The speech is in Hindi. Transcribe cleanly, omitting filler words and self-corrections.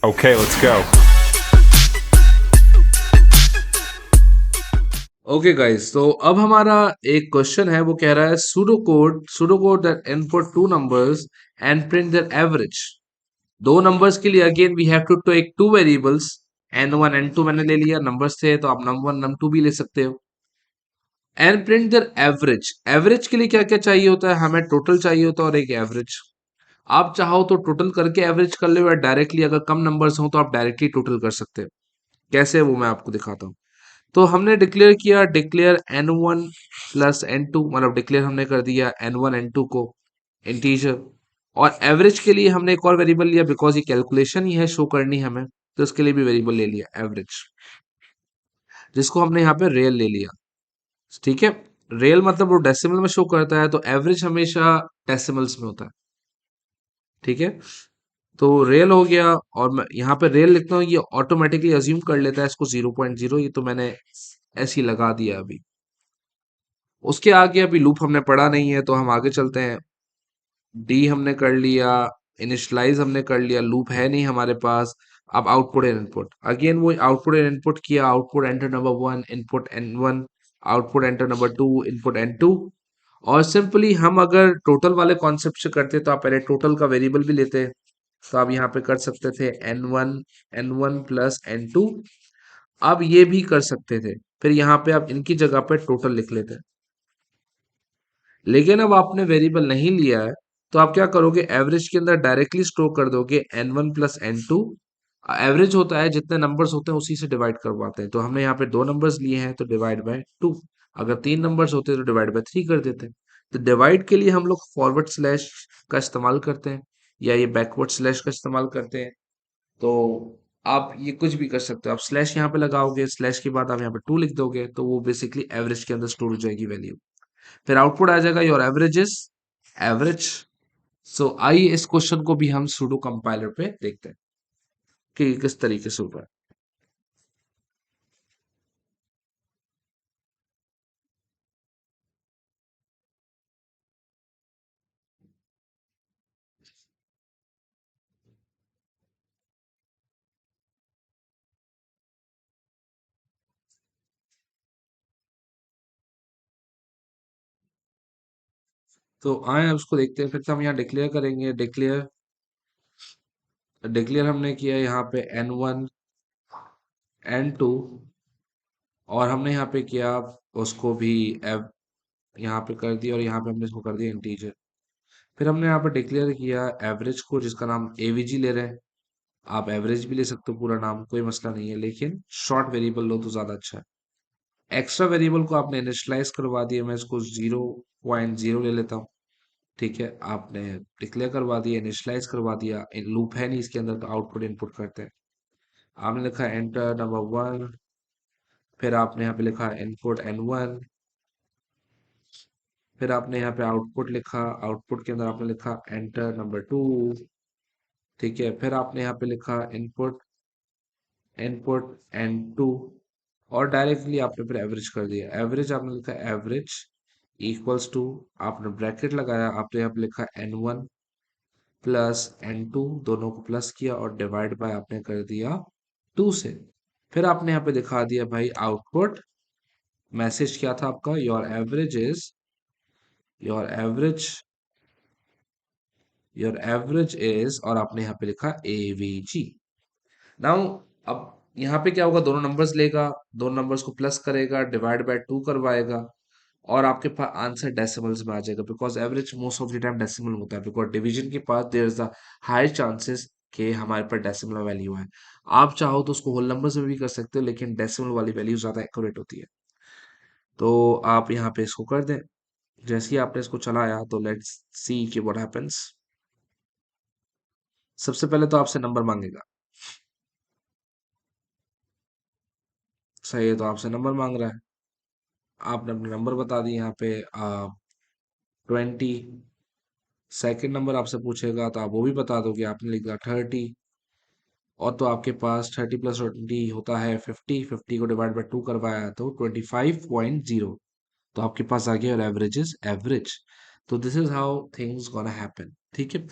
Okay, let's go. Okay guys, तो अब हमारा एक क्वेश्चन है। वो कह रहा है pseudo code that input two numbers and print their average. दो नंबर्स के लिए again we have to take two variables, n1 n2 मैंने ले लिया, नंबर्स थे तो आप num1 num2 भी ले सकते हो। And print their average. Average के लिए क्या क्या चाहिए होता है? हमें टोटल चाहिए होता है और एक एवरेज। आप चाहो तो टोटल करके एवरेज कर लो, या डायरेक्टली अगर कम नंबर्स हो तो आप डायरेक्टली टोटल कर सकते हो। कैसे, वो मैं आपको दिखाता हूँ। तो हमने डिक्लेयर किया, डिक्लेयर n1 प्लस n2, मतलब डिक्लेयर हमने कर दिया n1 n2 को इंटीजर। और एवरेज के लिए हमने एक और वेरिएबल लिया, बिकॉज ये कैलकुलेशन ही है, शो करनी हमें, तो इसके लिए भी वेरिएबल ले लिया एवरेज, जिसको हमने यहाँ पे रियल ले लिया। ठीक है। रियल मतलब वो डेसिमल में शो करता है, तो एवरेज हमेशा डेसिमल्स में होता है। ठीक है। तो रियल हो गया, और मैं यहाँ पे रियल लिखता हूँ, ये ऑटोमेटिकली अज्यूम कर लेता है इसको 0.0, ये तो मैंने ऐसे ही लगा दिया अभी। उसके आगे अभी लूप हमने पढ़ा नहीं है, तो हम आगे चलते हैं। डी हमने कर लिया, इनिशलाइज हमने कर लिया, लूप है नहीं हमारे पास। अब आउटपुट एंड इनपुट, अगेन वो आउटपुट एंड इनपुट किया। Output enter number one, input N one. Output enter number two, input N two. और सिंपली हम अगर टोटल वाले कॉन्सेप्ट से करते तो आप पहले टोटल का वेरिएबल भी लेते, तो आप यहाँ पे कर सकते थे N one plus N two. अब ये भी कर सकते थे, फिर यहाँ पे आप इनकी जगह पे टोटल लिख लेते। लेकिन अब आपने वेरिएबल नहीं लिया है, तो आप क्या करोगे, एवरेज के अंदर डायरेक्टली स्टोर कर दोगे n1 प्लस n2। एवरेज होता है जितने नंबर्स होते हैं उसी से डिवाइड करवाते हैं, तो हमने यहाँ पे दो नंबर्स लिए हैं तो डिवाइड बाय टू। अगर तीन नंबर्स होते तो डिवाइड बाय थ्री कर देते हैं। तो डिवाइड के लिए हम लोग फॉरवर्ड स्लैश का इस्तेमाल करते हैं, या ये बैकवर्ड स्लैश का इस्तेमाल करते हैं। तो आप ये कुछ भी कर सकते हो, आप स्लैश यहाँ पे लगाओगे, स्लैश के बाद आप यहाँ पे टू लिख दोगे, तो वो बेसिकली एवरेज के अंदर स्टोर हो जाएगी वैल्यू। फिर आउटपुट आ जाएगा योर एवरेज इज एवरेज। सो आइए इस क्वेश्चन को भी हम सूडो कंपाइलर पे देखते हैं कि किस तरीके से होगा। तो आए अब उसको देखते हैं। फिर से हम यहाँ डिक्लेयर करेंगे, डिक्लेयर डिक्लेयर हमने किया यहाँ पे n1 n2, और हमने यहाँ पे किया उसको भी एव यहाँ पे कर दिया, और यहाँ पे हमने इसको कर दिया इंटीजर। फिर हमने यहाँ पे डिक्लेयर किया एवरेज को, जिसका नाम एवीजी ले रहे हैं। आप एवरेज भी ले सकते हो, पूरा नाम कोई मसला नहीं है, लेकिन शॉर्ट वेरिएबल लो तो ज्यादा अच्छा है। एक्स्ट्रा वेरिएबल को आपने इनिशियलाइज करवा दिया, मैं इसको 0.0 ले लेता हूँ। ठीक है, आपने डिक्लेयर करवा दिया, इनिशियलाइज करवा दिया, लूप है नहीं इसके अंदर, तो आउटपुट इनपुट करते हैं। आपने लिखा एंटर नंबर वन, फिर आपने यहाँ पे लिखा इनपुट n1, फिर आपने यहाँ पे आउटपुट लिखा, आउटपुट के अंदर आपने लिखा एंटर नंबर टू। ठीक है, फिर आपने यहाँ पे लिखा इनपुट इनपुट n2, और डायरेक्टली आपने फिर एवरेज कर दिया। एवरेज आपने लिखा एवरेज इक्वल्स टू, आपने ब्रैकेट लगाया, आपने यहाँ पे लिखा n1 प्लस n2, दोनों को प्लस किया और डिवाइड बाय आपने कर दिया 2 से। फिर आपने यहाँ पे दिखा दिया भाई आउटपुट, मैसेज क्या था आपका, योर एवरेज इज, और आपने यहाँ पे लिखा एवीजी। नाउ अब यहाँ पे क्या होगा, दोनों नंबर्स लेगा, दोनों नंबर्स को प्लस करेगा, डिवाइड बाय टू करवाएगा, और आपके पास आंसर डेसिमल्स में आ जाएगा, because average most of the time decimal होता है, बिकॉज डिवीजन के पास there is the high chances कि हमारे पास डेसिमल वैल्यू है। आप चाहो तो उसको होल नंबर्स में भी कर सकते हो, लेकिन डेसिमल वाली वैल्यू ज्यादा एक्यूरेट होती है। तो आप यहाँ पे इसको कर दें। जैसे ही आपने इसको चलाया, तो लेट्स सी कि व्हाट हैपेंस। सबसे पहले तो आपसे नंबर मांगेगा। सही है, तो आपसे नंबर मांग रहा है। आपने अपने नंबर बता दिए यहाँ पे 20। सेकंड नंबर आपसे पूछेगा तो आप वो भी बता दोगे, आपने लिखा 30। और तो आपके पास 30 प्लस 20 होता है 50। 50 को डिवाइड बाय टू करवाया तो 25.0। तो आपके पास आ गया और एवरेज इज एवरेज। तो this is how things gonna happen. ठीक है।